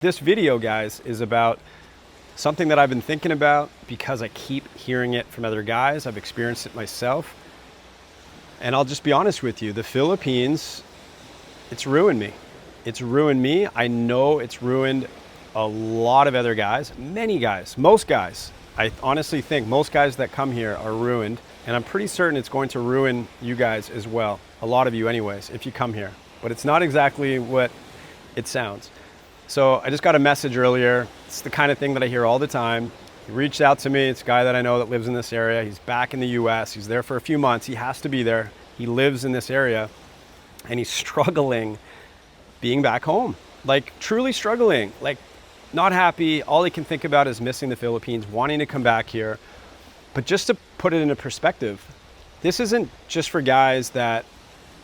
This video, guys, is about something that I've been thinking about because I keep hearing it from other guys. I've experienced it myself. And I'll just be honest with you, the Philippines, it's ruined me. It's ruined me. I know it's ruined a lot of other guys, many guys, most guys. I honestly think most guys that come here are ruined. And I'm pretty certain it's going to ruin you guys as well. A lot of you anyways, if you come here. But it's not exactly what it sounds. So I just got a message earlier. It's the kind of thing that I hear all the time. He reached out to me. It's a guy that I know that lives in this area. He's back in the US. He's there for a few months. He has to be there. He lives in this area and he's struggling being back home. Like truly struggling, like not happy. All he can think about is missing the Philippines, wanting to come back here. But just to put it into perspective, this isn't just for guys that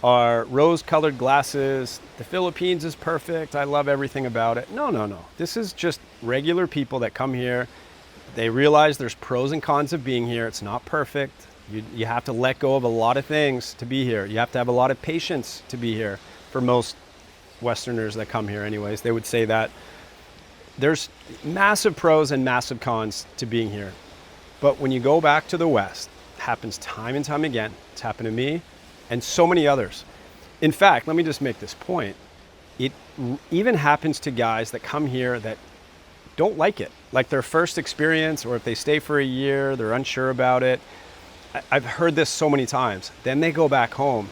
are rose-colored glasses. The Philippines is perfect. I love everything about it. No. This is just regular people that come here. They realize there's pros and cons of being here. It's not perfect. You have to let go of a lot of things to be here. You have to have a lot of patience to be here. For most Westerners that come here anyways, they would say that there's massive pros and massive cons to being here. But when you go back to the West, it happens time and time again. It's happened to me and so many others. In fact, let me just make this point. It even happens to guys that come here that don't like it. Like their first experience, or if they stay for a year, they're unsure about it. I've heard this so many times. Then they go back home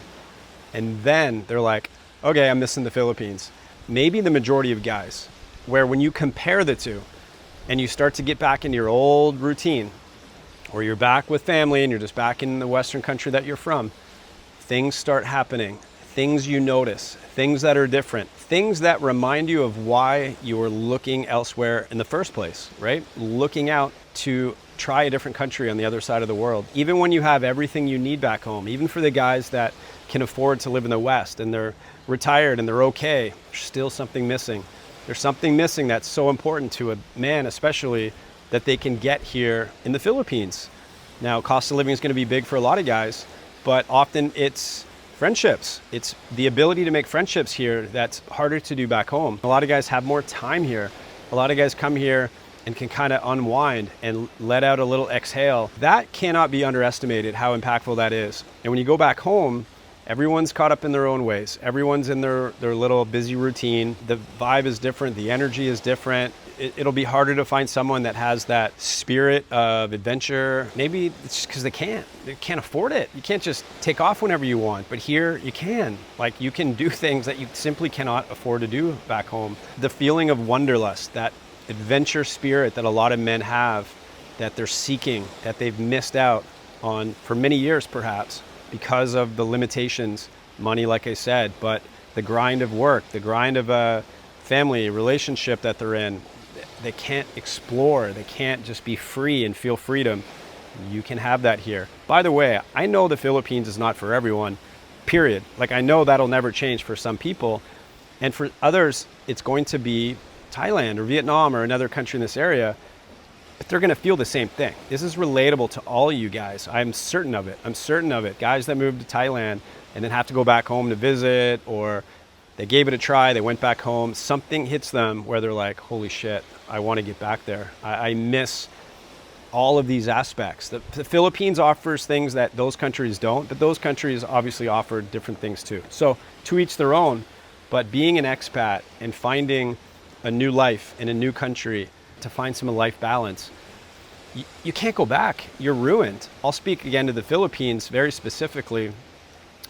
and then they're like, okay, I'm missing the Philippines. Maybe the majority of guys, where when you compare the two and you start to get back into your old routine, or you're back with family and you're just back in the Western country that you're from, things start happening, things you notice, things that are different, things that remind you of why you were looking elsewhere in the first place, right? Looking out to try a different country on the other side of the world. Even when you have everything you need back home, even for the guys that can afford to live in the West and they're retired and they're okay, there's still something missing. There's something missing that's so important to a man, especially, that they can get here in the Philippines. Now, cost of living is going to be big for a lot of guys, but often it's friendships. It's the ability to make friendships here that's harder to do back home. A lot of guys have more time here. A lot of guys come here and can kind of unwind and let out a little exhale. That cannot be underestimated, how impactful that is. And when you go back home, everyone's caught up in their own ways. Everyone's in their little busy routine. The vibe is different. The energy is different. It'll be harder to find someone that has that spirit of adventure. Maybe it's just because they can't afford it. You can't just take off whenever you want, but here you can. Like you can do things that you simply cannot afford to do back home. The feeling of wanderlust, that adventure spirit that a lot of men have, that they're seeking, that they've missed out on for many years perhaps because of the limitations, money, like I said, but the grind of work, the grind of a family relationship that they're in. They can't explore. They can't just be free and feel freedom. You can have that here. By the way, I know the Philippines is not for everyone, period. Like I know that'll never change for some people. And for others, it's going to be Thailand or Vietnam or another country in this area, but they're going to feel the same thing. This is relatable to all you guys. I'm certain of it. Guys that moved to Thailand and then have to go back home to visit, or they gave it a try, they went back home, something hits them where they're like, holy shit, I want to get back there. I miss all of these aspects. The Philippines offers things that those countries don't, but those countries obviously offer different things too. So to each their own, but being an expat and finding a new life in a new country, to find some life balance, you can't go back. You're ruined. I'll speak again to the Philippines very specifically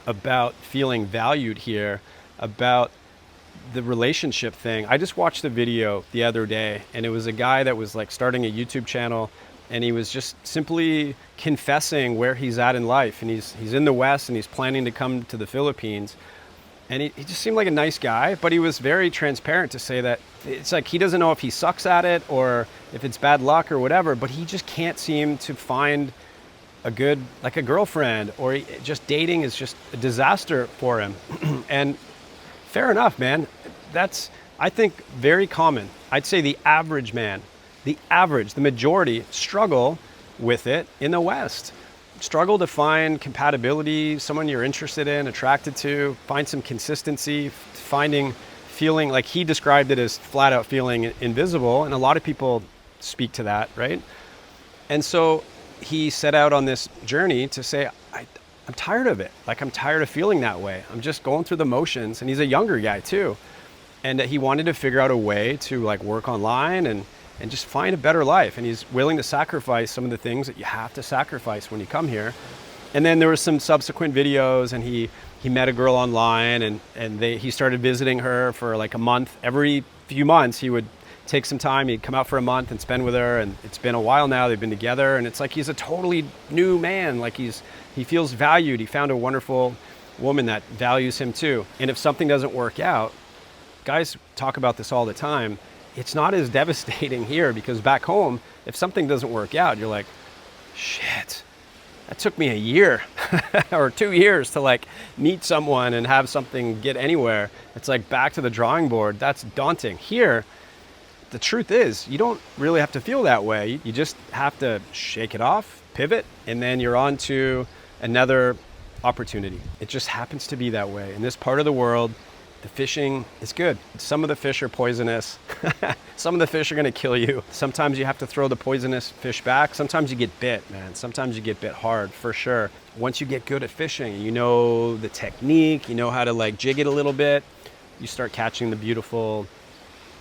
about feeling valued here, about the relationship thing. I just watched a video the other day, and it was a guy that was like starting a YouTube channel, and he was just simply confessing where he's at in life. And he's in the West and he's planning to come to the Philippines. And he just seemed like a nice guy, but he was very transparent to say that it's like he doesn't know if he sucks at it or if it's bad luck or whatever, but he just can't seem to find a good, like a girlfriend, or just dating is just a disaster for him. And fair enough, man. That's, I think, very common. I'd say the average man, the majority struggle with it in the West. Struggle to find compatibility, someone you're interested in, attracted to, find some consistency, finding feeling like, he described it as flat out feeling invisible. And a lot of people speak to that, right? And so he set out on this journey to say, I'm tired of it. Like, I'm tired of feeling that way. I'm just going through the motions. And he's a younger guy too. And he wanted to figure out a way to like work online and just find a better life. And he's willing to sacrifice some of the things that you have to sacrifice when you come here. And then there were some subsequent videos, and he met a girl online, and he started visiting her for like a month. Every few months he would take some time, he'd come out for a month and spend with her. And it's been a while now, they've been together, and it's like he's a totally new man. Like he feels valued. He found a wonderful woman that values him too. And if something doesn't work out, guys talk about this all the time, it's not as devastating here, because back home, if something doesn't work out, you're like, shit, that took me a year or 2 years to like meet someone and have something get anywhere. It's like back to the drawing board. That's daunting. Here, the truth is, you don't really have to feel that way. You just have to shake it off, pivot, and then you're on to another opportunity. It just happens to be that way. In this part of the world, the fishing is good. Some of the fish are poisonous. Some of the fish are gonna kill you. Sometimes you have to throw the poisonous fish back. Sometimes you get bit, man. Sometimes you get bit hard, for sure. Once you get good at fishing, you know the technique, you know how to like jig it a little bit, you start catching the beautiful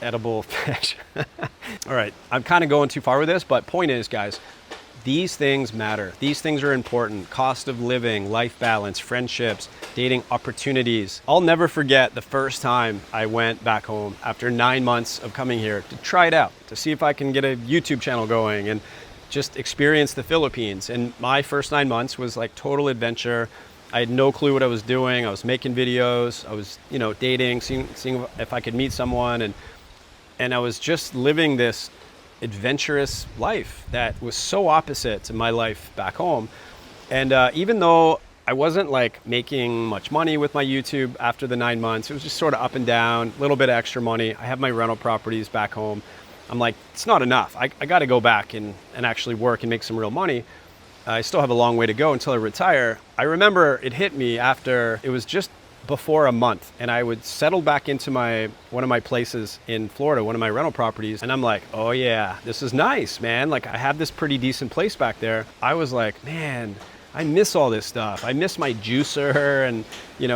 edible fish. All right, I'm kind of going too far with this, but point is, guys, these things matter. These things are important. Cost of living, life balance, friendships, dating opportunities. I'll never forget the first time I went back home after 9 months of coming here to try it out, to see if I can get a YouTube channel going and just experience the Philippines. And my first 9 months was like total adventure. I had no clue what I was doing. I was making videos. I was, dating, seeing if I could meet someone. And I was just living this adventurous life that was so opposite to my life back home. And even though I wasn't like making much money with my YouTube after the 9 months, it was just sort of up and down, a little bit of extra money. I have my rental properties back home. I'm like, it's not enough. I got to go back and actually work and make some real money. I still have a long way to go until I retire. I remember it hit me after, it was just before a month, and I would settle back into one of my places in Florida, one of my rental properties, and I'm like, oh yeah, this is nice, man. Like, I have this pretty decent place back there. I was like, man, I miss all this stuff. I miss my juicer and,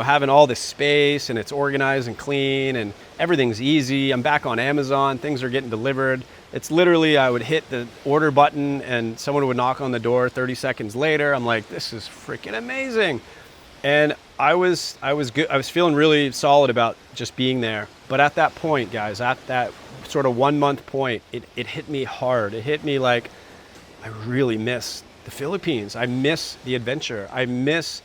having all this space, and it's organized and clean and everything's easy. I'm back on Amazon, things are getting delivered. It's literally, I would hit the order button and someone would knock on the door 30 seconds later. I'm like, this is freaking amazing. And I was good. I was feeling really solid about just being there. But at that point, guys, at that sort of 1 month point, it hit me hard. It hit me like, I really miss the Philippines. I miss the adventure. I miss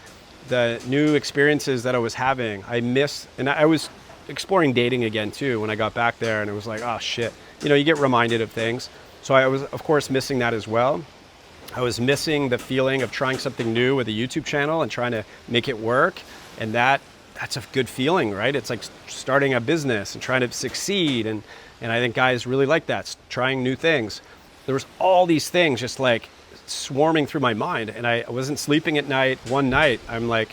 the new experiences that I was having. And I was exploring dating again too when I got back there, and it was like, oh shit. You get reminded of things. So I was, of course, missing that as well. I was missing the feeling of trying something new with a YouTube channel and trying to make it work. And that's a good feeling, right? It's like starting a business and trying to succeed. And I think guys really like that, trying new things. There was all these things just like swarming through my mind, and I wasn't sleeping at night. One night, I'm like,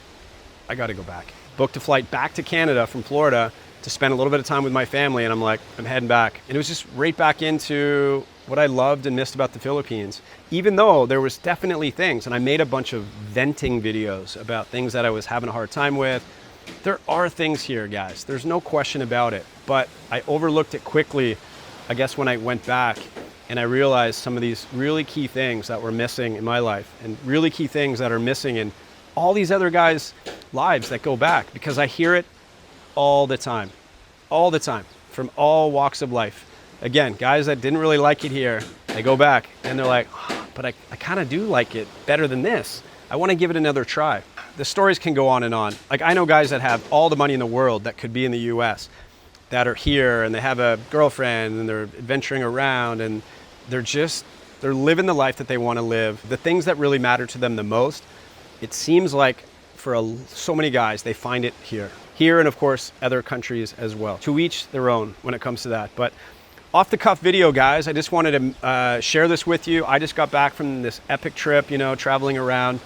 I got to go back. Booked a flight back to Canada from Florida to spend a little bit of time with my family. And I'm like, I'm heading back. And it was just right back into what I loved and missed about the Philippines, even though there was definitely things, and I made a bunch of venting videos about things that I was having a hard time with. There are things here, guys. There's no question about it, but I overlooked it quickly, I guess, when I went back, and I realized some of these really key things that were missing in my life, and really key things that are missing in all these other guys' lives that go back, because I hear it all the time, from all walks of life. Again, guys that didn't really like it here, they go back and they're like, oh, but I kind of do like it better than this. I want to give it another try. The stories can go on and on. Like, I know guys that have all the money in the world that could be in the US that are here, and they have a girlfriend and they're adventuring around, and they're living the life that they want to live. The things that really matter to them the most, it seems like for so many guys, they find it here. Here, and of course, other countries as well. To each their own when it comes to that. But off the cuff video, guys, I just wanted to share this with you. I just got back from this epic trip, traveling around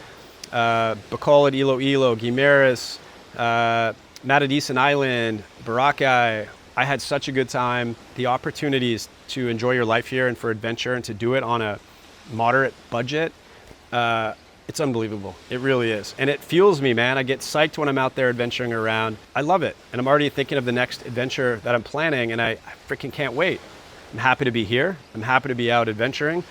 Bacolod, Iloilo, Guimaras, Matadison Island, Boracay, I had such a good time. The opportunities to enjoy your life here and for adventure and to do it on a moderate budget, it's unbelievable. It really is. And it fuels me, man. I get psyched when I'm out there adventuring around. I love it. And I'm already thinking of the next adventure that I'm planning, and I freaking can't wait. I'm happy to be here. I'm happy to be out adventuring.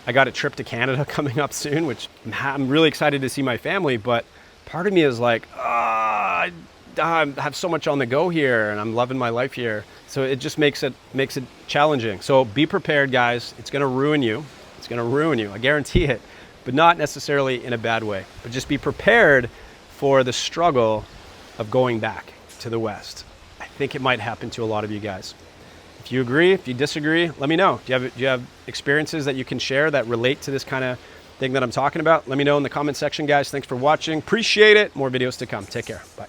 I got a trip to Canada coming up soon, which I'm really excited to see my family, but part of me is like, I have so much on the go here and I'm loving my life here. So it just makes it challenging. So be prepared, guys. It's gonna ruin you. It's gonna ruin you, I guarantee it, but not necessarily in a bad way. But just be prepared for the struggle of going back to the West. I think it might happen to a lot of you guys. If you agree, if you disagree, let me know. Do you have experiences that you can share that relate to this kind of thing that I'm talking about? Let me know in the comment section, guys. Thanks for watching. Appreciate it. More videos to come. Take care. Bye.